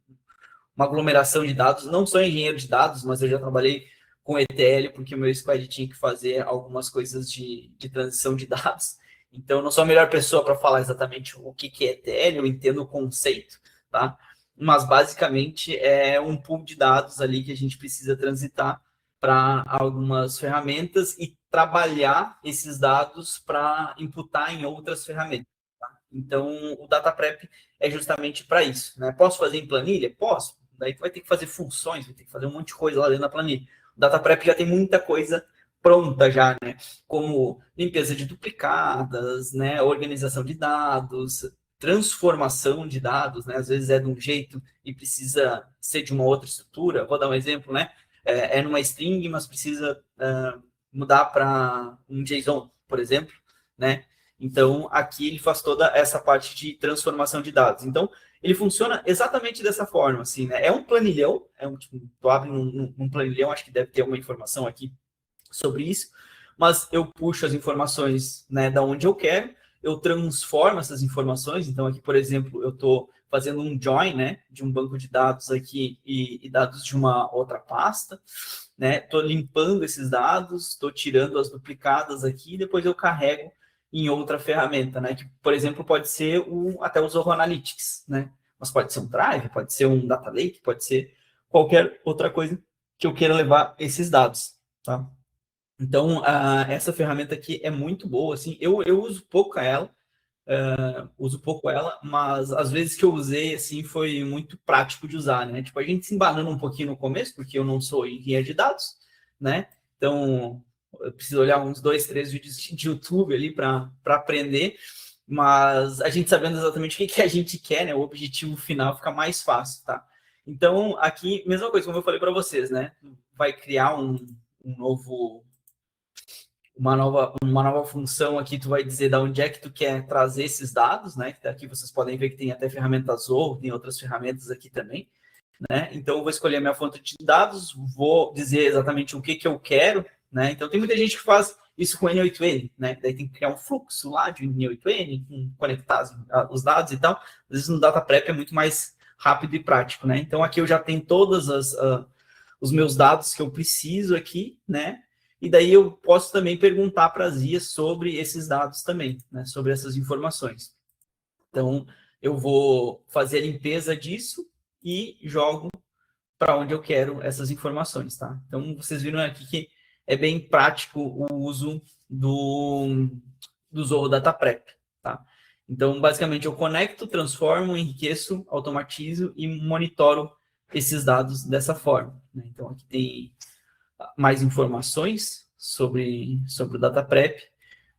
aglomeração de dados. Não sou engenheiro de dados, mas eu já trabalhei com ETL, porque o meu squad tinha que fazer algumas coisas de transição de dados. Então, eu não sou a melhor pessoa para falar exatamente o que é ETL, eu entendo o conceito, tá? Mas, basicamente, é um pool de dados ali que a gente precisa transitar para algumas ferramentas e trabalhar esses dados para imputar em outras ferramentas. Tá? Então, o Data Prep é justamente para isso, né? Posso fazer em planilha? Posso. Daí tu vai ter que fazer funções, vai ter que fazer um monte de coisa lá dentro da planilha. O Data Prep já tem muita coisa pronta já, né? Como limpeza de duplicadas, né? Organização de dados, transformação de dados, né? Às vezes é de um jeito e precisa ser de uma outra estrutura. Vou dar um exemplo, né? É numa string, mas precisa mudar para um JSON, por exemplo, né? Então, aqui ele faz toda essa parte de transformação de dados. Então, ele funciona exatamente dessa forma, assim, né? É um planilhão, tipo, tu abre num planilhão, acho que deve ter uma informação aqui sobre isso, mas eu puxo as informações, né, da onde eu quero, eu transformo essas informações. Então, aqui, por exemplo, eu estou fazendo um join, né, de um banco de dados aqui e dados de uma outra pasta, né? Estou limpando esses dados, estou tirando as duplicadas aqui, e depois eu carrego em outra ferramenta, né? Que, por exemplo, pode ser até o Zoho Analytics, né? Mas pode ser um Drive, pode ser um Data Lake, pode ser qualquer outra coisa que eu queira levar esses dados, tá? Então, essa ferramenta aqui é muito boa, assim, eu uso pouco ela, mas às vezes que eu usei, assim, foi muito prático de usar, né? Tipo, a gente se embanando um pouquinho no começo, porque eu não sou engenheiro de dados, né? Então, eu preciso olhar uns 2, 3 vídeos de YouTube ali para aprender, mas a gente sabendo exatamente o que a gente quer, né? O objetivo final fica mais fácil, tá? Então, aqui, mesma coisa, como eu falei para vocês, né? Vai criar uma nova função aqui, tu vai dizer da onde é que tu quer trazer esses dados, né? Aqui vocês podem ver que tem até ferramentas Zoho, tem outras ferramentas aqui também, né? Então, eu vou escolher a minha fonte de dados, vou dizer exatamente o que eu quero, né? Então, tem muita gente que faz isso com N8N, né? Daí tem que criar um fluxo lá de N8N, conectar os dados e tal. Às vezes, no Data Prep é muito mais rápido e prático, né? Então, aqui eu já tenho todos os meus dados que eu preciso aqui, né? E daí eu posso também perguntar para as IAs sobre esses dados também, né? Sobre essas informações. Então, eu vou fazer a limpeza disso e jogo para onde eu quero essas informações, tá? Então, vocês viram aqui que é bem prático o uso do Zoho Data Prep, tá? Então, basicamente, eu conecto, transformo, enriqueço, automatizo e monitoro esses dados dessa forma, né? Então, aqui tem mais informações sobre o Data Prep,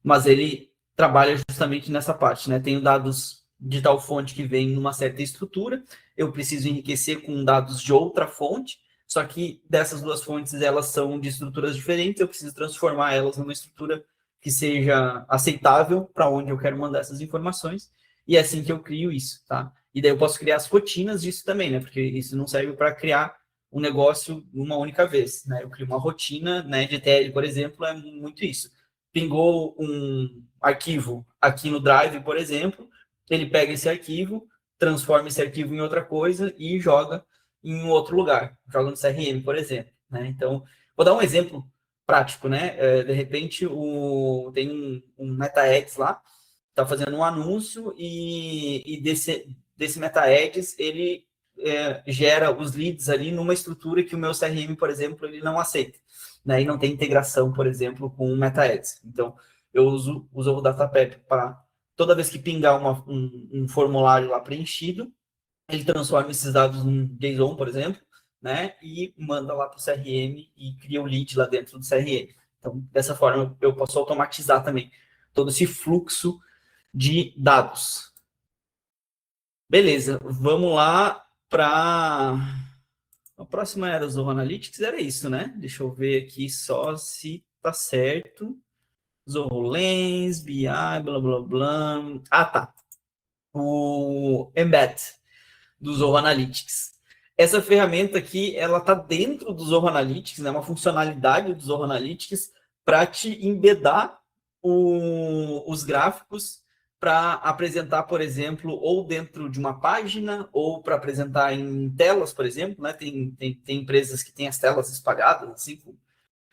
mas ele trabalha justamente nessa parte, né? Tenho dados de tal fonte que vem numa certa estrutura, eu preciso enriquecer com dados de outra fonte, só que dessas duas fontes, elas são de estruturas diferentes, eu preciso transformar elas numa estrutura que seja aceitável para onde eu quero mandar essas informações, e é assim que eu crio isso, tá? E daí eu posso criar as rotinas disso também, né? Porque isso não serve para criar um negócio uma única vez, né? Eu crio uma rotina, né, de ETL, por exemplo, é muito isso. Pingou um arquivo aqui no Drive, por exemplo, ele pega esse arquivo, transforma esse arquivo em outra coisa e joga em outro lugar, joga no CRM, por exemplo, né? Então, vou dar um exemplo prático, né? De repente, tem um MetaEds lá, está fazendo um anúncio e desse MetaEds, ele gera os leads ali numa estrutura que o meu CRM, por exemplo, ele não aceita, né? E não tem integração, por exemplo, com o MetaAds. Então, eu uso o Data Prep para toda vez que pingar um formulário lá preenchido, ele transforma esses dados num JSON, por exemplo, né? E manda lá para o CRM e cria o lead lá dentro do CRM. Então, dessa forma, eu posso automatizar também todo esse fluxo de dados. Beleza, vamos lá para A próxima era o Zorro Analytics, era isso, né? Deixa eu ver aqui só se tá certo. Zorro Lens, BI, blá, blá, blá. Ah, tá. O Embed do Zorro Analytics. Essa ferramenta aqui, ela tá dentro do Zorro Analytics, né? Uma funcionalidade do Zorro Analytics para te embedar os gráficos para apresentar, por exemplo, ou dentro de uma página, ou para apresentar em telas, por exemplo, né? Tem empresas que têm as telas espalhadas, assim,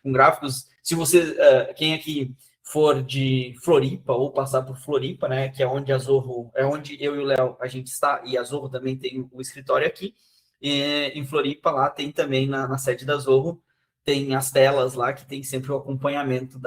com gráficos. Se você, quem aqui for de Floripa ou passar por Floripa, né, que é onde a Zorro, é onde eu e o Léo a gente está, e a Zorro também tem o escritório aqui, em Floripa lá tem também na sede da Zorro, tem as telas lá que tem sempre o acompanhamento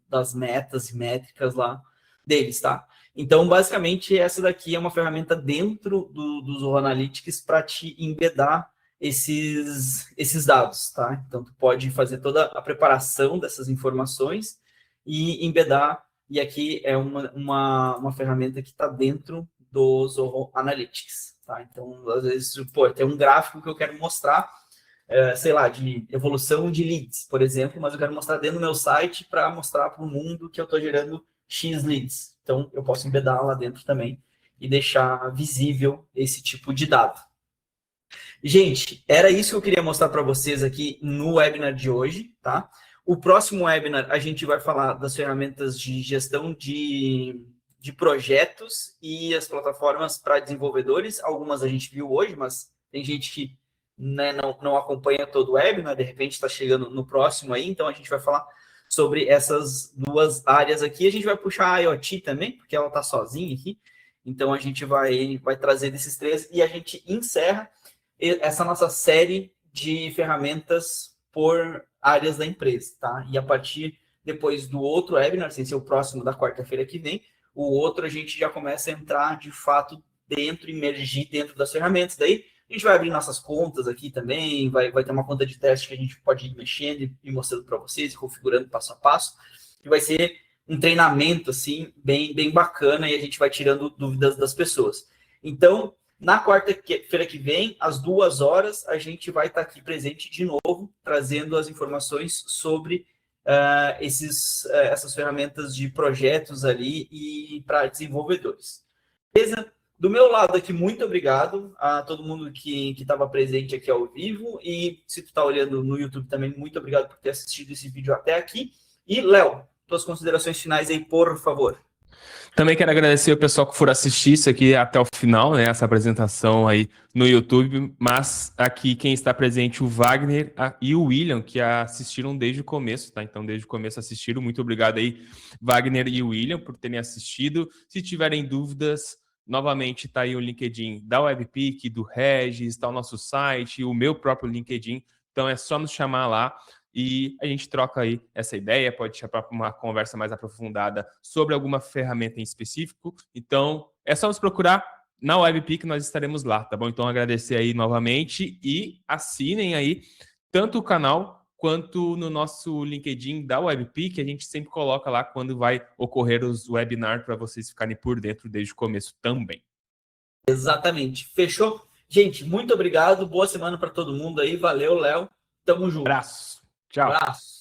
das metas e métricas lá deles, tá? Então, basicamente, essa daqui é uma ferramenta dentro do Zorro Analytics para te embedar esses dados, tá? Então, tu pode fazer toda a preparação dessas informações e embedar, e aqui é uma ferramenta que está dentro do Zorro Analytics, tá? Então, às vezes, pô, tem um gráfico que eu quero mostrar, sei lá, de evolução de leads, por exemplo, mas eu quero mostrar dentro do meu site para mostrar para o mundo que eu estou gerando X leads. Então, eu posso embedar lá dentro também e deixar visível esse tipo de dado. Gente, era isso que eu queria mostrar para vocês aqui no webinar de hoje, tá? O próximo webinar a gente vai falar das ferramentas de gestão de projetos e as plataformas para desenvolvedores. Algumas a gente viu hoje, mas tem gente que, né, não acompanha todo o webinar, de repente está chegando no próximo aí, então a gente vai falar sobre essas duas áreas aqui. A gente vai puxar a IoT também, porque ela está sozinha aqui, então a gente vai trazer desses três e a gente encerra essa nossa série de ferramentas por áreas da empresa, tá? E a partir depois do outro webinar, sem ser o próximo da quarta-feira que vem, o outro a gente já começa a entrar de fato dentro, emergir dentro das ferramentas. Daí a gente vai abrir nossas contas aqui também, vai ter uma conta de teste que a gente pode ir mexendo e mostrando para vocês, configurando passo a passo. E vai ser um treinamento, assim, bem bacana, e a gente vai tirando dúvidas das pessoas. Então, na quarta-feira que vem, às 2 horas, a gente vai estar aqui presente de novo, trazendo as informações sobre essas ferramentas de projetos ali e para desenvolvedores. Beleza? Do meu lado aqui, muito obrigado a todo mundo que estava presente aqui ao vivo, e se tu está olhando no YouTube também, muito obrigado por ter assistido esse vídeo até aqui. E, Léo, tuas considerações finais aí, por favor. Também quero agradecer o pessoal que for assistir isso aqui até o final, né? Essa apresentação aí no YouTube. Mas aqui quem está presente, o Wagner e o William, que assistiram desde o começo, tá? Então, desde o começo assistiram. Muito obrigado aí, Wagner e o William, por terem assistido. Se tiverem dúvidas, novamente tá aí o LinkedIn da WebPick, do Regis, tá o nosso site, o meu próprio LinkedIn. Então, é só nos chamar lá. E a gente troca aí essa ideia, pode chamar para uma conversa mais aprofundada sobre alguma ferramenta em específico. Então, é só nos procurar na WebPick, nós estaremos lá, tá bom? Então, agradecer aí novamente e assinem aí tanto o canal quanto no nosso LinkedIn da WebPick. A gente sempre coloca lá quando vai ocorrer os webinars para vocês ficarem por dentro desde o começo também. Exatamente. Fechou? Gente, muito obrigado. Boa semana para todo mundo aí. Valeu, Léo. Tamo junto. Abraço. Tchau. Abraço.